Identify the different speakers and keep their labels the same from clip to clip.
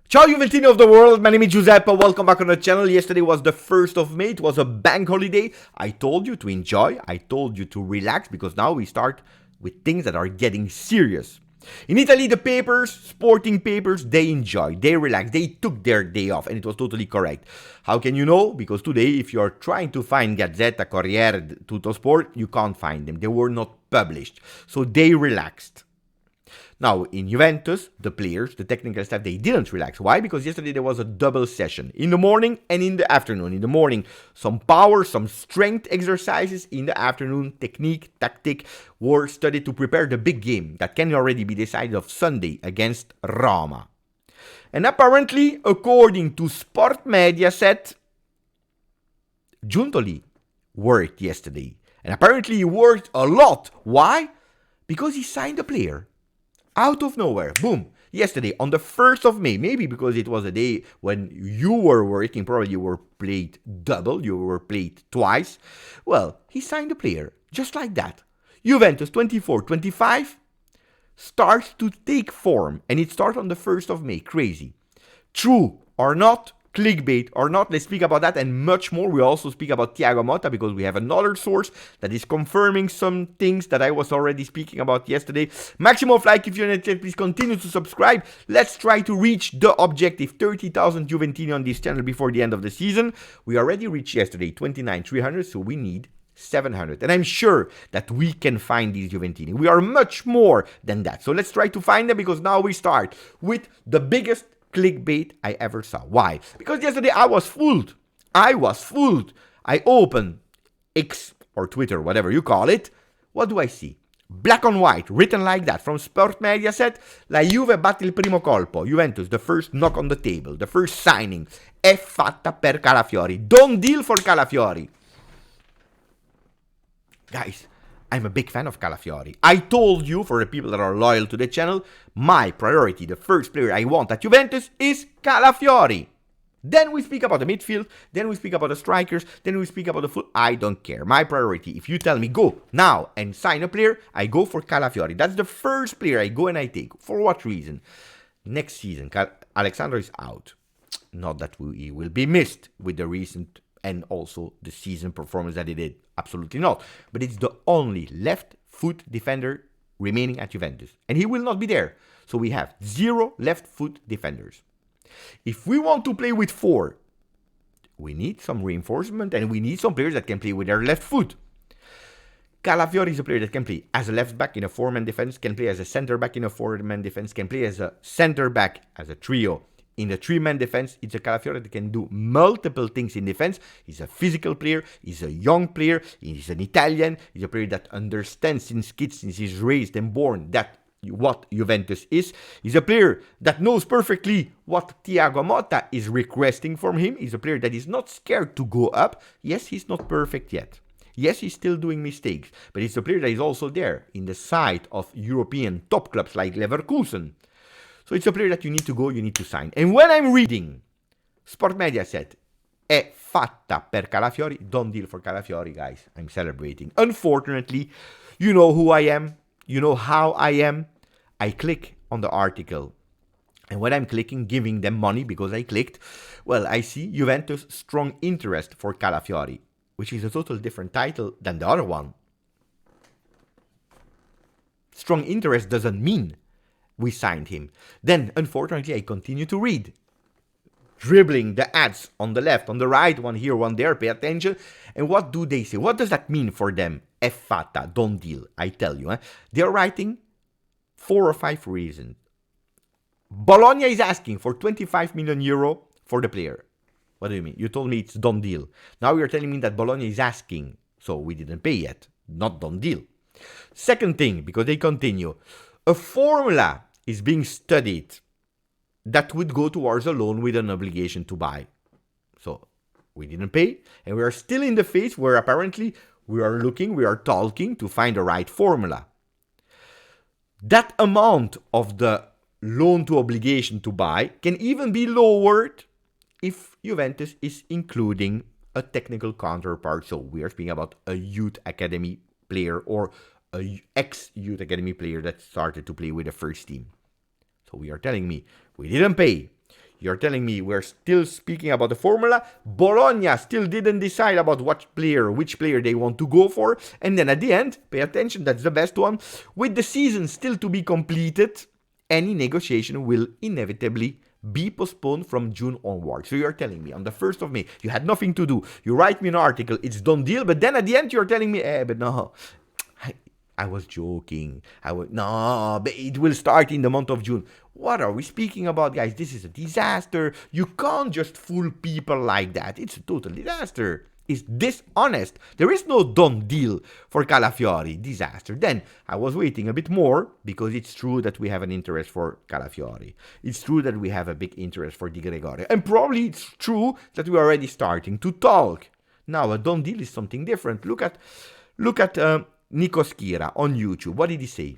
Speaker 1: Ciao Juventini of the world, my name is Giuseppe, welcome back on the channel. Yesterday was the 1st of May, it was a bank holiday. I told you to enjoy, I told you to relax, because now we start with things that are getting serious. In Italy, the papers, sporting papers, they enjoy, they relax, they took their day off, and it was totally correct. How can you know? Because today, if you're trying to find Gazzetta, Corriere, Tutto Sport, you can't find them. They were not published, so they relaxed. Now, in Juventus, the players, the technical staff, they didn't relax. Why? Because yesterday there was a double session, in the morning and in the afternoon. In the morning, some power, some strength exercises. In the afternoon, technique, tactic were studied to prepare the big game that can already be decided of Sunday against Roma. And apparently, according to Sport Mediaset, Giuntoli worked yesterday. And apparently he worked a lot. Why? Because he signed a player. Out of nowhere, boom, yesterday on the 1st of May, maybe because it was a day when you were working, probably you were played double, you were played twice. Well, he signed a player, just like that. Juventus 24-25 starts to take form, and it starts on the 1st of May, crazy. True or not, clickbait or not, let's speak about that and much more. We also speak about Thiago Motta because we have another source that is confirming some things that I was already speaking about yesterday. Maximum like if you're not yet, please continue to subscribe. Let's try to reach the objective 30,000 Juventini on this channel before the end of the season. We already reached yesterday 29,300, so we need 700. And I'm sure that we can find these Juventini. We are much more than that. So let's try to find them because now we start with the biggest clickbait I ever saw. Why? Because yesterday I was fooled. I open X or Twitter, whatever you call it. What do I see? Black on white, written like that from Sport Mediaset. La Juve batte il primo colpo. Juventus, the first knock on the table, the first signing. È fatta per Calafiori. Don't deal for Calafiori. Guys, I'm a big fan of Calafiori. I told you, for the people that are loyal to the channel, my priority, the first player I want at Juventus is Calafiori. Then we speak about the midfield, then we speak about the strikers, then we speak about the foot. I don't care. My priority, if you tell me go now and sign a player, I go for Calafiori. That's the first player I go and I take. For what reason? Next season, Alexandro is out. Not that he will be missed with the recent and also the season performance that he did. Absolutely not. But it's the only left foot defender remaining at Juventus. And he will not be there. So we have 0 left foot defenders. If we want to play with 4, we need some reinforcement and we need some players that can play with their left foot. Calafiori is a player that can play as a left back in a 4-man defense, can play as a center back in a 4-man defense, can play as a center back as a trio. In the 3-man defense, it's a Calafiori that can do multiple things in defense. He's a physical player, he's a young player, he's an Italian, he's a player that understands since kids, since he's raised and born, that what Juventus is. He's a player that knows perfectly what Thiago Motta is requesting from him. He's a player that is not scared to go up. Yes, he's not perfect yet. Yes, he's still doing mistakes, but he's a player that is also there in the side of European top clubs like Leverkusen. So it's a player that you need to go, you need to sign. And when I'm reading, Sport Mediaset, è fatta per Calafiori, don't deal for Calafiori, guys. I'm celebrating. Unfortunately, you know who I am. You know how I am. I click on the article. And when I'm clicking, giving them money because I clicked, well, I see Juventus strong interest for Calafiori, which is a totally different title than the other one. Strong interest doesn't mean we signed him. Then, unfortunately, I continue to read. Dribbling the ads on the left, on the right, one here, one there, pay attention. And what do they say? What does that mean for them? È fatta, don't deal. I tell you, they're writing 4 or 5 reasons. Bologna is asking for 25 million euro for the player. What do you mean? You told me it's done deal. Now you're telling me that Bologna is asking, so we didn't pay yet. Not done deal. Second thing, because they continue, a formula is being studied that would go towards a loan with an obligation to buy. So we didn't pay, and we are still in the phase where apparently we are talking to find the right formula. That amount of the loan to obligation to buy can even be lowered if Juventus is including a technical counterpart. So we are speaking about a youth academy player or a ex-youth academy player that started to play with the first team. So we are telling me we didn't pay. You're telling me we're still speaking about the formula. Bologna still didn't decide about which player they want to go for. And then at the end, pay attention, that's the best one. With the season still to be completed, any negotiation will inevitably be postponed from June onward. So you're telling me on the 1st of May, you had nothing to do. You write me an article, it's done deal, but then at the end you're telling me, but no. I was joking. No, but it will start in the month of June. What are we speaking about, guys? This is a disaster. You can't just fool people like that. It's a total disaster. It's dishonest. There is no done deal for Calafiori. Disaster. Then I was waiting a bit more because it's true that we have an interest for Calafiori. It's true that we have a big interest for Di Gregorio. And probably it's true that we're already starting to talk. Now, a done deal is something different. Look at Nico Schira on YouTube. What did he say?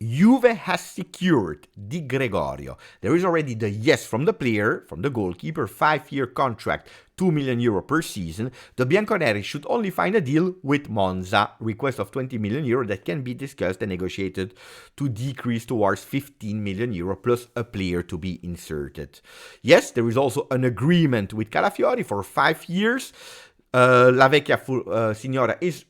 Speaker 1: Juve has secured Di Gregorio. There is already the yes from the player, from the goalkeeper, 5-year contract, 2 million euro per season. The Bianconeri should only find a deal with Monza, request of 20 million euro that can be discussed and negotiated to decrease towards 15 million euro plus a player to be inserted. Yes, there is also an agreement with Calafiori for 5 years. La Vecchia Signora is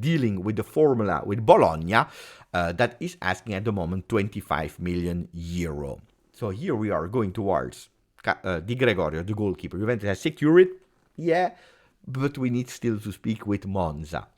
Speaker 1: dealing with the formula with Bologna, that is asking at the moment 25 million euro. So here we are going towards Di Gregorio, the goalkeeper. Juventus has secured it, yeah, but we need still to speak with Monza.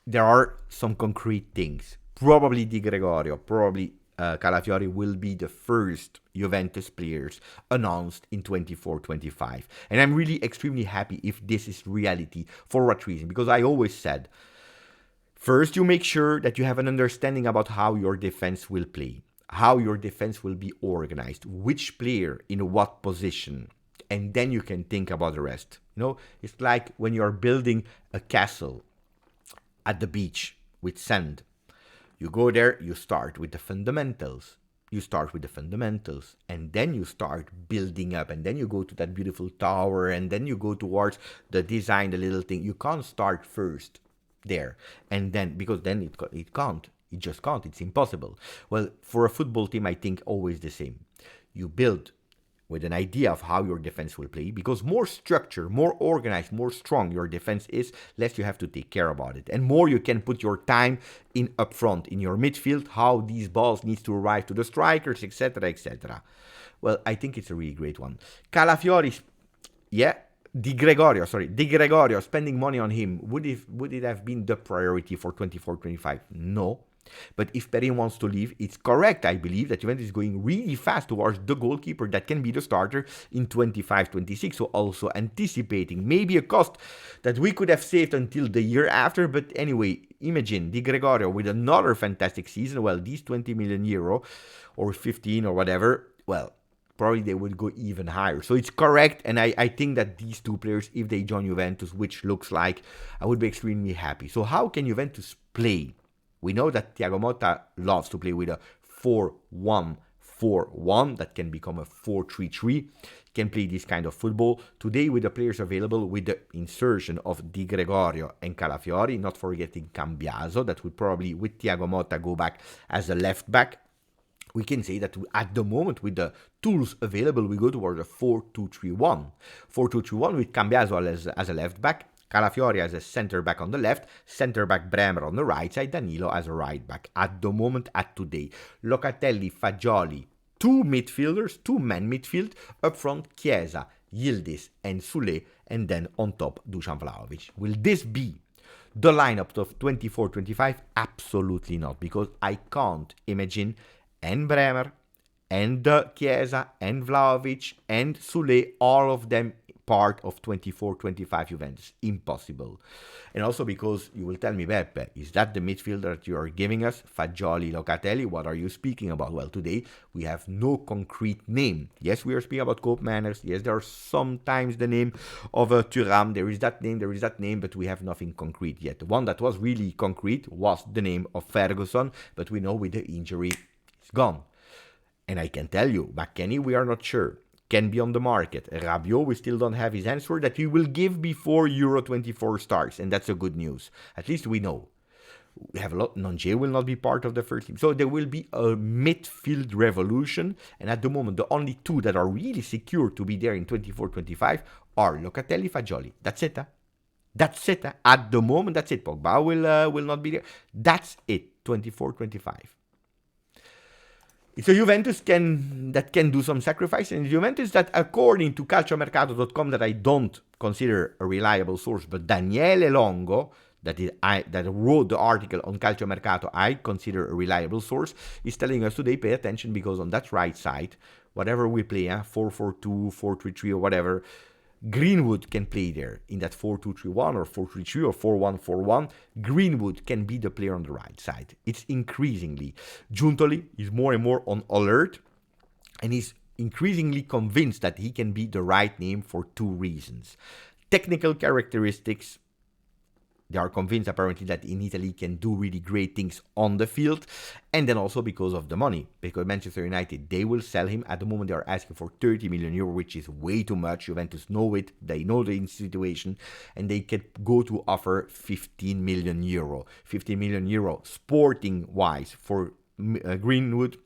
Speaker 1: There are some concrete things. Probably Di Gregorio, probably Calafiori will be the first Juventus players announced in 24-25. And I'm really extremely happy if this is reality. For what reason? Because I always said, first you make sure that you have an understanding about how your defense will play, how your defense will be organized, which player in what position, and then you can think about the rest. You know, it's like when you're building a castle at the beach with sand. You go there, you start with the fundamentals. And then you start building up, and then you go to that beautiful tower, and then you go towards the design, the little thing. You can't start first there, and then, because then it just can't, it's impossible. Well, for a football team, I think always the same. You build with an idea of how your defense will play, because more structure, more organized, more strong your defense is, less you have to take care about it, and more you can put your time in up front, in your midfield, how these balls needs to arrive to the strikers, etc., etc. Well, I think it's a really great one. Calafiori, yeah, Di Gregorio, spending money on him, would it have been the priority for 24-25? No. But if Perin wants to leave, it's correct, I believe, that Juventus is going really fast towards the goalkeeper that can be the starter in 25-26. So also anticipating maybe a cost that we could have saved until the year after. But anyway, imagine Di Gregorio with another fantastic season. Well, these 20 million euro or 15 or whatever, well, probably they would go even higher. So it's correct, and I think that these two players, if they join Juventus, which looks like, I would be extremely happy. So how can Juventus play? We know that Thiago Motta loves to play with a 4-1-4-1 that can become a 4-3-3. Can play this kind of football. Today, with the players available, with the insertion of Di Gregorio and Calafiori, not forgetting Cambiaso, that would probably, with Thiago Motta, go back as a left back. We can say that at the moment, with the tools available, we go towards a 4-2-3-1. 4-2-3-1 with Cambiaso as a left back, Calafiori as a center back on the left, center back Bremer on the right side, Danilo as a right back. At the moment, at today, Locatelli, Fagioli, two midfielders, two-man midfield, up front Chiesa, Yildiz and Sule, and then on top Dusan Vlahovic. Will this be the lineup of 24-25? Absolutely not, because I can't imagine and Bremer and Chiesa and Vlahovic and Sule, all of them part of 24-25 Juventus. Impossible. And also because you will tell me, Beppe, is that the midfielder that you are giving us? Fagioli, Locatelli, what are you speaking about? Well, today we have no concrete name. Yes, we are speaking about Cope Manners. Yes, there are sometimes the name of Thuram. There is that name, but we have nothing concrete yet. The one that was really concrete was the name of Ferguson, but we know with the injury, it's gone. And I can tell you, McKennie, we are not sure. Can be on the market. Rabiot, we still don't have his answer that we will give before Euro 24 starts, and that's a good news. At least we know.
Speaker 2: We have a lot. Nonje will not be part of the first team. So there will be a midfield revolution. And at the moment, the only two that are really secure to be there in 24-25 are Locatelli, Fagioli. That's it. That's it. At the moment, that's it. Pogba will not be there. That's it. 24-25. It's a Juventus that can do some sacrifice, and Juventus that, according to calciomercato.com, that I don't consider a reliable source, but Daniele Longo, that wrote the article on Calciomercato, I consider a reliable source, is telling us today, pay attention, because on that right side, whatever we play, 4-4-2, 4-3-3 or whatever, Greenwood can play there in that 4-2-3-1 or 4-3-3 or 4-1-4-1. Greenwood can be the player on the right side. It's increasingly. Giuntoli is more and more on alert, and he's increasingly convinced that he can be the right name for two reasons. Technical characteristics. They are convinced apparently that in Italy can do really great things on the field, and then also because of the money, because Manchester United, they will sell him. At the moment they are asking for 30 million euro, which is way too much. Juventus know it, they know the situation, and they can go to offer 15 million euro. 15 million euro sporting wise for Greenwood.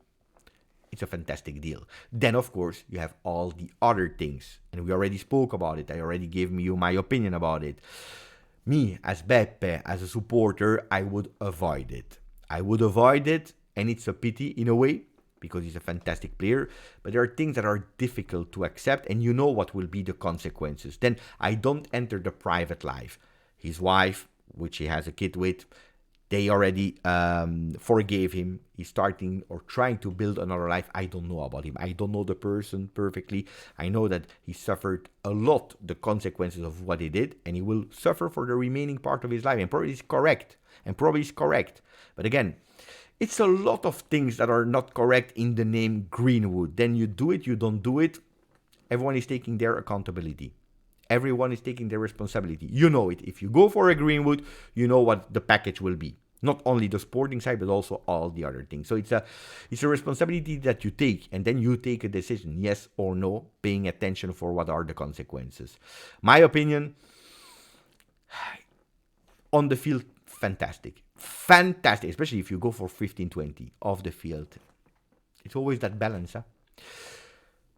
Speaker 2: It's a fantastic deal. Then, of course, you have all the other things, and we already spoke about it. I already gave you my opinion about it. Me, as Beppe, as a supporter, I would avoid it. I would avoid it, and it's a pity in a way, because he's a fantastic player, but there are things that are difficult to accept, and you know what will be the consequences. Then I don't enter the private life. His wife, which he has a kid with, they already forgave him. He's starting or trying to build another life. I don't know about him. I don't know the person perfectly. I know that he suffered a lot the consequences of what he did, and he will suffer for the remaining part of his life. And probably is correct. But again, it's a lot of things that are not correct in the name Greenwood. Then you do it, you don't do it. Everyone is taking their accountability. Everyone is taking their responsibility. You know it. If you go for a Greenwood, you know what the package will be. Not only the sporting side, but also all the other things. So it's a responsibility that you take, and then you take a decision, yes or no, paying attention for what are the consequences. My opinion, on the field, fantastic. Fantastic, especially if you go for 15-20 off the field. It's always that balance,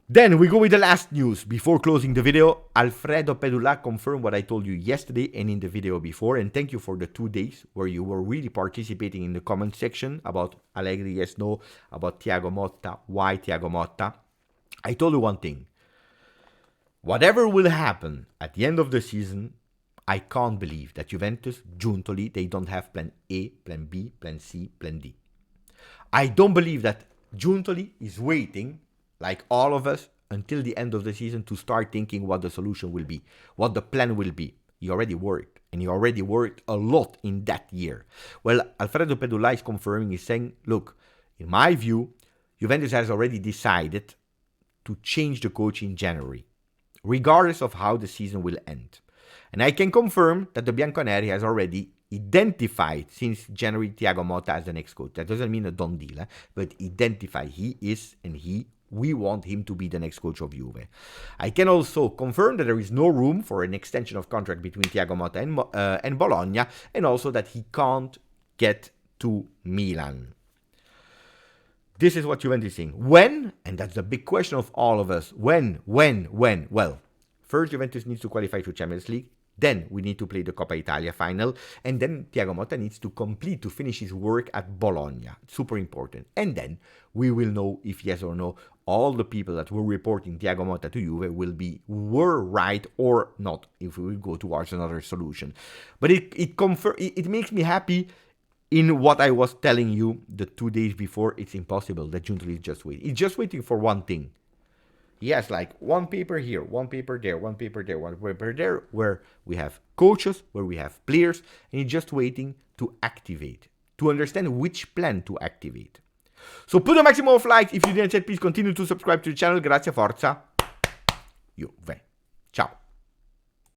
Speaker 2: Then we go with the last news. Before closing the video, Alfredo Pedula confirmed what I told you yesterday and in the video before. And thank you for the 2 days where you were really participating in the comment section about Allegri, yes, no, about Thiago Motta, why Thiago Motta. I told you one thing. Whatever will happen at the end of the season, I can't believe that Juventus, Giuntoli, they don't have plan A, plan B, plan C, plan D. I don't believe that Giuntoli is waiting, like all of us, until the end of the season to start thinking what the solution will be, what the plan will be. He already worked, and he already worked a lot in that year. Well, Alfredo Pedula is confirming, he's saying, look, in my view, Juventus has already decided to change the coach in January, regardless of how the season will end. And I can confirm that the Bianconeri has already identified since January Thiago Motta as the next coach. That doesn't mean a done deal, but identify he is, and we want him to be the next coach of Juve. I can also confirm that there is no room for an extension of contract between Thiago Motta and Bologna, and also that he can't get to Milan. This is what Juventus is saying. When? And that's the big question of all of us. When? Well, first Juventus needs to qualify to Champions League. Then we need to play the Coppa Italia final. And then Thiago Motta needs to finish his work at Bologna. Super important. And then we will know if yes or no, all the people that were reporting Thiago Motta to Juve were right or not, if we will go towards another solution. But it makes me happy in what I was telling you the 2 days before. It's impossible that Giuntoli is just waiting. He's just waiting for one thing. He has like one paper here, one paper there, one paper there, one paper there, where we have coaches, where we have players, and he's just waiting to activate, to understand which plan to activate. So put a maximum of likes. If you didn't yet, please continue to subscribe to the channel. Grazie, forza, Juve. Ciao.